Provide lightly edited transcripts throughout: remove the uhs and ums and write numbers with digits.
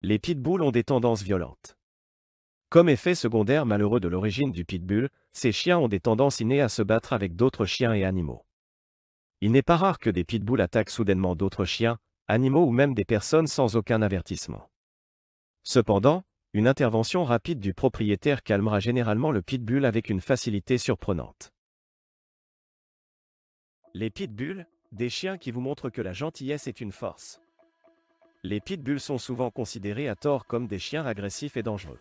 Les pitbulls ont des tendances violentes. Comme effet secondaire malheureux de l'origine du pitbull, ces chiens ont des tendances innées à se battre avec d'autres chiens et animaux. Il n'est pas rare que des pitbulls attaquent soudainement d'autres chiens, animaux ou même des personnes sans aucun avertissement. Cependant, une intervention rapide du propriétaire calmera généralement le pitbull avec une facilité surprenante. Les pitbulls, des chiens qui vous montrent que la gentillesse est une force. Les pitbulls sont souvent considérés à tort comme des chiens agressifs et dangereux.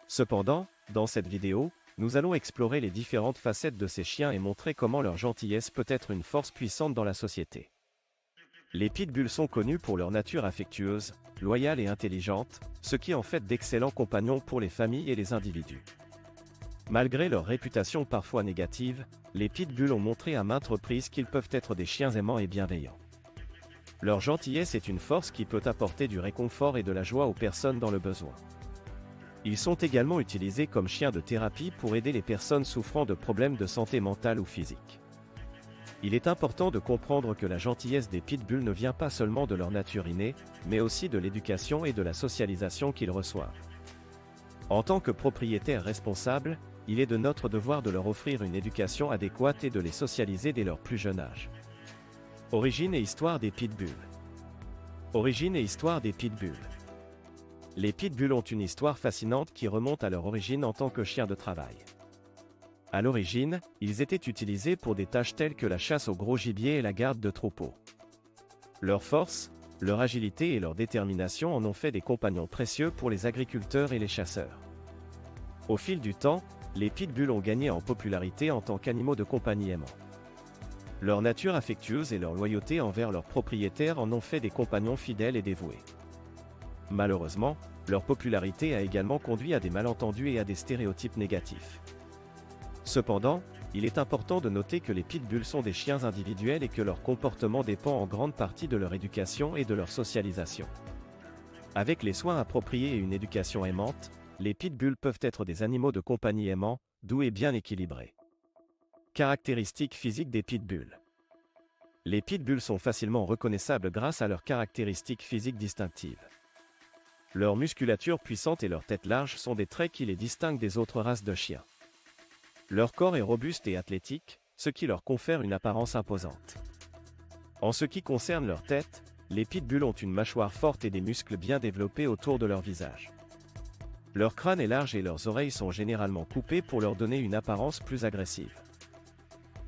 Cependant, dans cette vidéo, nous allons explorer les différentes facettes de ces chiens et montrer comment leur gentillesse peut être une force puissante dans la société. Les pitbulls sont connus pour leur nature affectueuse, loyale et intelligente, ce qui en fait d'excellents compagnons pour les familles et les individus. Malgré leur réputation parfois négative, les pitbulls ont montré à maintes reprises qu'ils peuvent être des chiens aimants et bienveillants. Leur gentillesse est une force qui peut apporter du réconfort et de la joie aux personnes dans le besoin. Ils sont également utilisés comme chiens de thérapie pour aider les personnes souffrant de problèmes de santé mentale ou physique. Il est important de comprendre que la gentillesse des pitbulls ne vient pas seulement de leur nature innée, mais aussi de l'éducation et de la socialisation qu'ils reçoivent. En tant que propriétaires responsables, il est de notre devoir de leur offrir une éducation adéquate et de les socialiser dès leur plus jeune âge. Origine et histoire des pitbulls. Origine et histoire des pitbulls. Les pitbulls ont une histoire fascinante qui remonte à leur origine en tant que chiens de travail. À l'origine, ils étaient utilisés pour des tâches telles que la chasse au gros gibier et la garde de troupeaux. Leur force, leur agilité et leur détermination en ont fait des compagnons précieux pour les agriculteurs et les chasseurs. Au fil du temps, les pitbulls ont gagné en popularité en tant qu'animaux de compagnie aimants. Leur nature affectueuse et leur loyauté envers leurs propriétaires en ont fait des compagnons fidèles et dévoués. Malheureusement, leur popularité a également conduit à des malentendus et à des stéréotypes négatifs. Cependant, il est important de noter que les pitbulls sont des chiens individuels et que leur comportement dépend en grande partie de leur éducation et de leur socialisation. Avec les soins appropriés et une éducation aimante, les pitbulls peuvent être des animaux de compagnie aimants, doux et bien équilibrés. Caractéristiques physiques des pitbulls. Les pitbulls sont facilement reconnaissables grâce à leurs caractéristiques physiques distinctives. Leur musculature puissante et leur tête large sont des traits qui les distinguent des autres races de chiens. Leur corps est robuste et athlétique, ce qui leur confère une apparence imposante. En ce qui concerne leur tête, les pitbulls ont une mâchoire forte et des muscles bien développés autour de leur visage. Leur crâne est large et leurs oreilles sont généralement coupées pour leur donner une apparence plus agressive.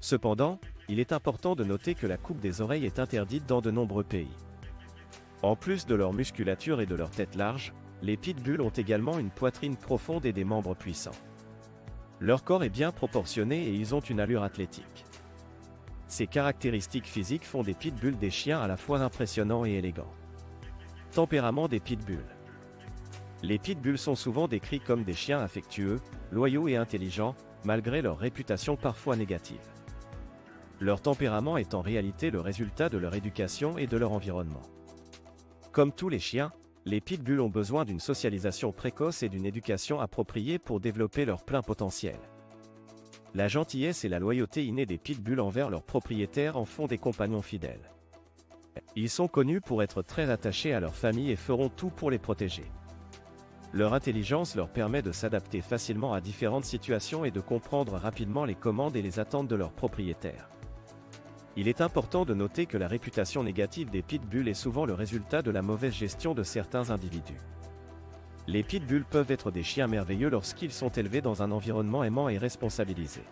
Cependant, il est important de noter que la coupe des oreilles est interdite dans de nombreux pays. En plus de leur musculature et de leur tête large, les pitbulls ont également une poitrine profonde et des membres puissants. Leur corps est bien proportionné et ils ont une allure athlétique. Ces caractéristiques physiques font des pitbulls des chiens à la fois impressionnants et élégants. Tempérament des pitbulls. Les pitbulls sont souvent décrits comme des chiens affectueux, loyaux et intelligents, malgré leur réputation parfois négative. Leur tempérament est en réalité le résultat de leur éducation et de leur environnement. Comme tous les chiens, les pitbulls ont besoin d'une socialisation précoce et d'une éducation appropriée pour développer leur plein potentiel. La gentillesse et la loyauté innée des pitbulls envers leurs propriétaires en font des compagnons fidèles. Ils sont connus pour être très attachés à leur famille et feront tout pour les protéger. Leur intelligence leur permet de s'adapter facilement à différentes situations et de comprendre rapidement les commandes et les attentes de leurs propriétaires. Il est important de noter que la réputation négative des pitbulls est souvent le résultat de la mauvaise gestion de certains individus. Les pitbulls peuvent être des chiens merveilleux lorsqu'ils sont élevés dans un environnement aimant et responsabilisé.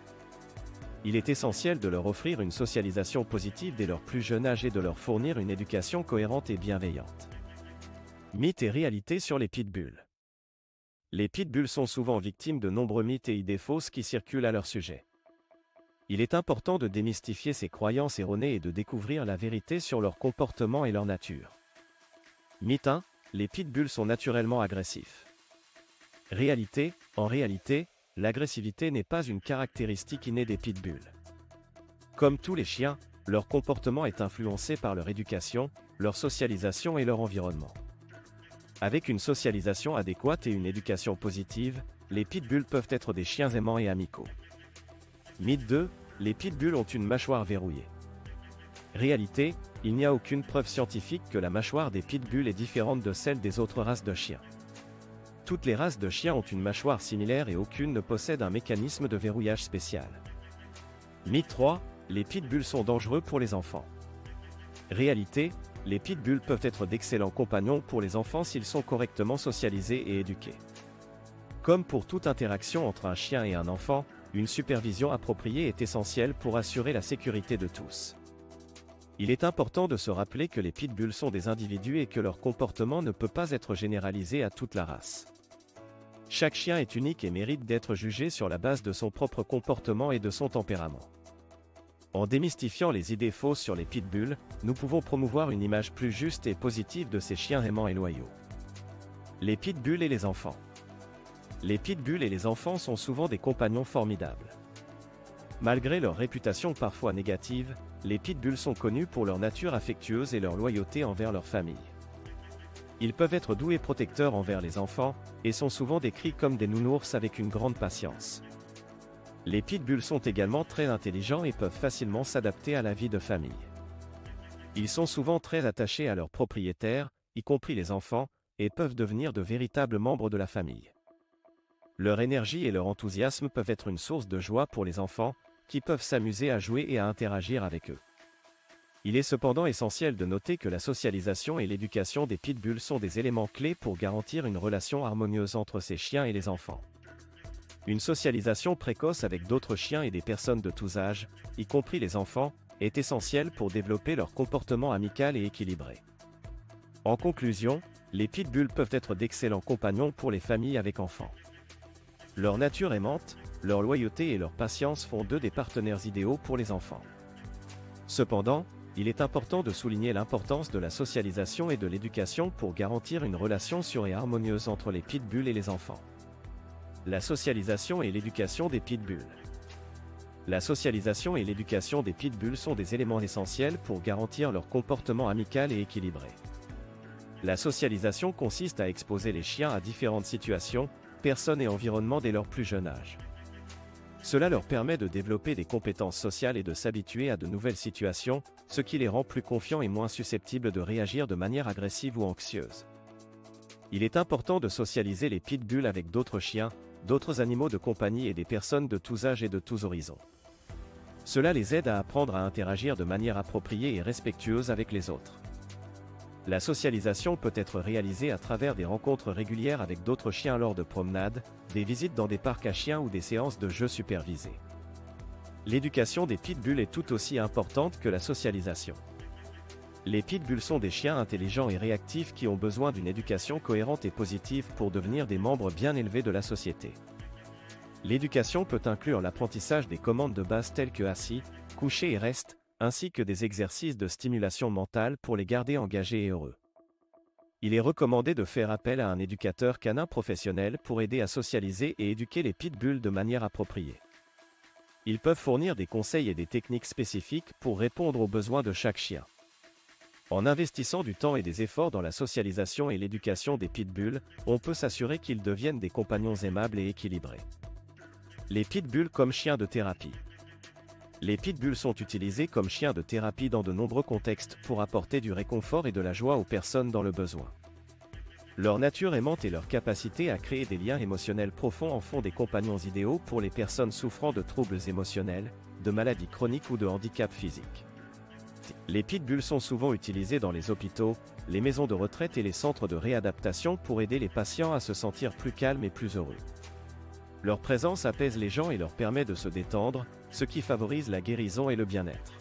Il est essentiel de leur offrir une socialisation positive dès leur plus jeune âge et de leur fournir une éducation cohérente et bienveillante. Mythes et réalités sur les pitbulls. Les pitbulls sont souvent victimes de nombreux mythes et idées fausses qui circulent à leur sujet. Il est important de démystifier ces croyances erronées et de découvrir la vérité sur leur comportement et leur nature. Mythe 1. Les pitbulls sont naturellement agressifs. Réalité. En réalité, l'agressivité n'est pas une caractéristique innée des pitbulls. Comme tous les chiens, leur comportement est influencé par leur éducation, leur socialisation et leur environnement. Avec une socialisation adéquate et une éducation positive, les pitbulls peuvent être des chiens aimants et amicaux. Mythe 2. Les pitbulls ont une mâchoire verrouillée. Réalité, il n'y a aucune preuve scientifique que la mâchoire des pitbulls est différente de celle des autres races de chiens. Toutes les races de chiens ont une mâchoire similaire et aucune ne possède un mécanisme de verrouillage spécial. Mythe 3, les pitbulls sont dangereux pour les enfants. Réalité, les pitbulls peuvent être d'excellents compagnons pour les enfants s'ils sont correctement socialisés et éduqués. Comme pour toute interaction entre un chien et un enfant, une supervision appropriée est essentielle pour assurer la sécurité de tous. Il est important de se rappeler que les pitbulls sont des individus et que leur comportement ne peut pas être généralisé à toute la race. Chaque chien est unique et mérite d'être jugé sur la base de son propre comportement et de son tempérament. En démystifiant les idées fausses sur les pitbulls, nous pouvons promouvoir une image plus juste et positive de ces chiens aimants et loyaux. Les pitbulls et les enfants. Les pitbulls et les enfants sont souvent des compagnons formidables. Malgré leur réputation parfois négative, les pitbulls sont connus pour leur nature affectueuse et leur loyauté envers leur famille. Ils peuvent être doux et protecteurs envers les enfants, et sont souvent décrits comme des nounours avec une grande patience. Les pitbulls sont également très intelligents et peuvent facilement s'adapter à la vie de famille. Ils sont souvent très attachés à leurs propriétaires, y compris les enfants, et peuvent devenir de véritables membres de la famille. Leur énergie et leur enthousiasme peuvent être une source de joie pour les enfants, qui peuvent s'amuser à jouer et à interagir avec eux. Il est cependant essentiel de noter que la socialisation et l'éducation des pitbulls sont des éléments clés pour garantir une relation harmonieuse entre ces chiens et les enfants. Une socialisation précoce avec d'autres chiens et des personnes de tous âges, y compris les enfants, est essentielle pour développer leur comportement amical et équilibré. En conclusion, les pitbulls peuvent être d'excellents compagnons pour les familles avec enfants. Leur nature aimante, leur loyauté et leur patience font d'eux des partenaires idéaux pour les enfants. Cependant, il est important de souligner l'importance de la socialisation et de l'éducation pour garantir une relation sûre et harmonieuse entre les pitbulls et les enfants. La socialisation et l'éducation des pitbulls. La socialisation et l'éducation des pitbulls sont des éléments essentiels pour garantir leur comportement amical et équilibré. La socialisation consiste à exposer les chiens à différentes situations, personnes et environnements dès leur plus jeune âge. Cela leur permet de développer des compétences sociales et de s'habituer à de nouvelles situations, ce qui les rend plus confiants et moins susceptibles de réagir de manière agressive ou anxieuse. Il est important de socialiser les pitbulls avec d'autres chiens, d'autres animaux de compagnie et des personnes de tous âges et de tous horizons. Cela les aide à apprendre à interagir de manière appropriée et respectueuse avec les autres. La socialisation peut être réalisée à travers des rencontres régulières avec d'autres chiens lors de promenades, des visites dans des parcs à chiens ou des séances de jeux supervisées. L'éducation des pitbulls est tout aussi importante que la socialisation. Les pitbulls sont des chiens intelligents et réactifs qui ont besoin d'une éducation cohérente et positive pour devenir des membres bien élevés de la société. L'éducation peut inclure l'apprentissage des commandes de base telles que assis, couché et reste, ainsi que des exercices de stimulation mentale pour les garder engagés et heureux. Il est recommandé de faire appel à un éducateur canin professionnel pour aider à socialiser et éduquer les pitbulls de manière appropriée. Ils peuvent fournir des conseils et des techniques spécifiques pour répondre aux besoins de chaque chien. En investissant du temps et des efforts dans la socialisation et l'éducation des pitbulls, on peut s'assurer qu'ils deviennent des compagnons aimables et équilibrés. Les pitbulls comme chiens de thérapie. Les pitbulls sont utilisés comme chiens de thérapie dans de nombreux contextes pour apporter du réconfort et de la joie aux personnes dans le besoin. Leur nature aimante et leur capacité à créer des liens émotionnels profonds en font des compagnons idéaux pour les personnes souffrant de troubles émotionnels, de maladies chroniques ou de handicaps physiques. Les pitbulls sont souvent utilisés dans les hôpitaux, les maisons de retraite et les centres de réadaptation pour aider les patients à se sentir plus calmes et plus heureux. Leur présence apaise les gens et leur permet de se détendre, ce qui favorise la guérison et le bien-être.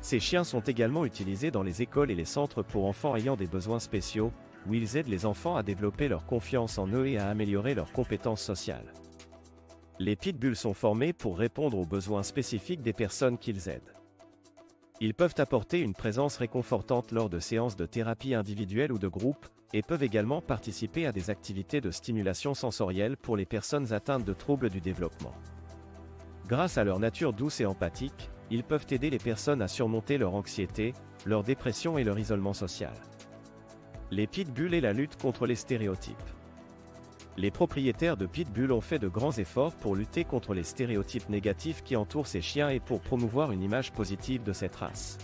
Ces chiens sont également utilisés dans les écoles et les centres pour enfants ayant des besoins spéciaux, où ils aident les enfants à développer leur confiance en eux et à améliorer leurs compétences sociales. Les pitbulls sont formés pour répondre aux besoins spécifiques des personnes qu'ils aident. Ils peuvent apporter une présence réconfortante lors de séances de thérapie individuelles ou de groupe, et peuvent également participer à des activités de stimulation sensorielle pour les personnes atteintes de troubles du développement. Grâce à leur nature douce et empathique, ils peuvent aider les personnes à surmonter leur anxiété, leur dépression et leur isolement social. Les pitbulls et la lutte contre les stéréotypes. Les propriétaires de pitbulls ont fait de grands efforts pour lutter contre les stéréotypes négatifs qui entourent ces chiens et pour promouvoir une image positive de cette race.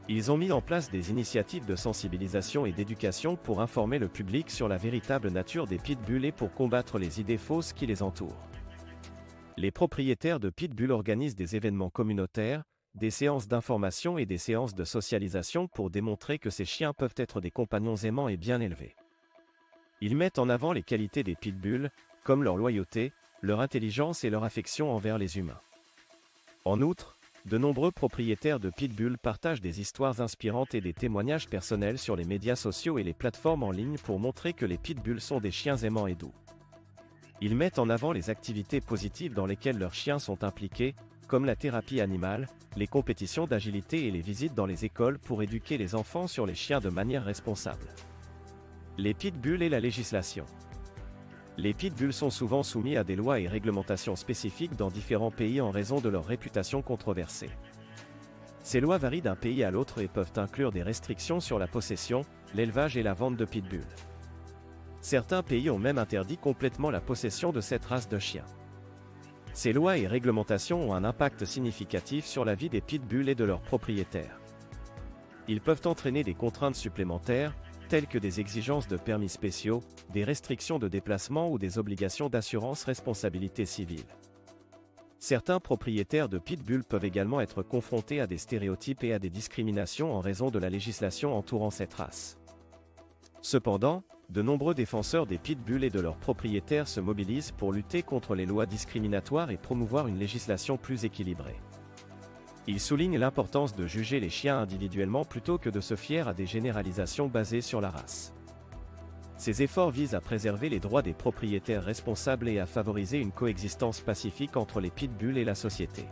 Ils ont mis en place des initiatives de sensibilisation et d'éducation pour informer le public sur la véritable nature des pitbulls et pour combattre les idées fausses qui les entourent. Les propriétaires de pitbulls organisent des événements communautaires, des séances d'information et des séances de socialisation pour démontrer que ces chiens peuvent être des compagnons aimants et bien élevés. Ils mettent en avant les qualités des pitbulls, comme leur loyauté, leur intelligence et leur affection envers les humains. En outre, de nombreux propriétaires de pitbulls partagent des histoires inspirantes et des témoignages personnels sur les médias sociaux et les plateformes en ligne pour montrer que les pitbulls sont des chiens aimants et doux. Ils mettent en avant les activités positives dans lesquelles leurs chiens sont impliqués, comme la thérapie animale, les compétitions d'agilité et les visites dans les écoles pour éduquer les enfants sur les chiens de manière responsable. Les pitbulls et la législation. Les pitbulls sont souvent soumis à des lois et réglementations spécifiques dans différents pays en raison de leur réputation controversée. Ces lois varient d'un pays à l'autre et peuvent inclure des restrictions sur la possession, l'élevage et la vente de pitbulls. Certains pays ont même interdit complètement la possession de cette race de chiens. Ces lois et réglementations ont un impact significatif sur la vie des pitbulls et de leurs propriétaires. Ils peuvent entraîner des contraintes supplémentaires, telles que des exigences de permis spéciaux, des restrictions de déplacement ou des obligations d'assurance responsabilité civile. Certains propriétaires de pitbulls peuvent également être confrontés à des stéréotypes et à des discriminations en raison de la législation entourant cette race. Cependant, de nombreux défenseurs des pitbulls et de leurs propriétaires se mobilisent pour lutter contre les lois discriminatoires et promouvoir une législation plus équilibrée. Ils soulignent l'importance de juger les chiens individuellement plutôt que de se fier à des généralisations basées sur la race. Ces efforts visent à préserver les droits des propriétaires responsables et à favoriser une coexistence pacifique entre les pitbulls et la société.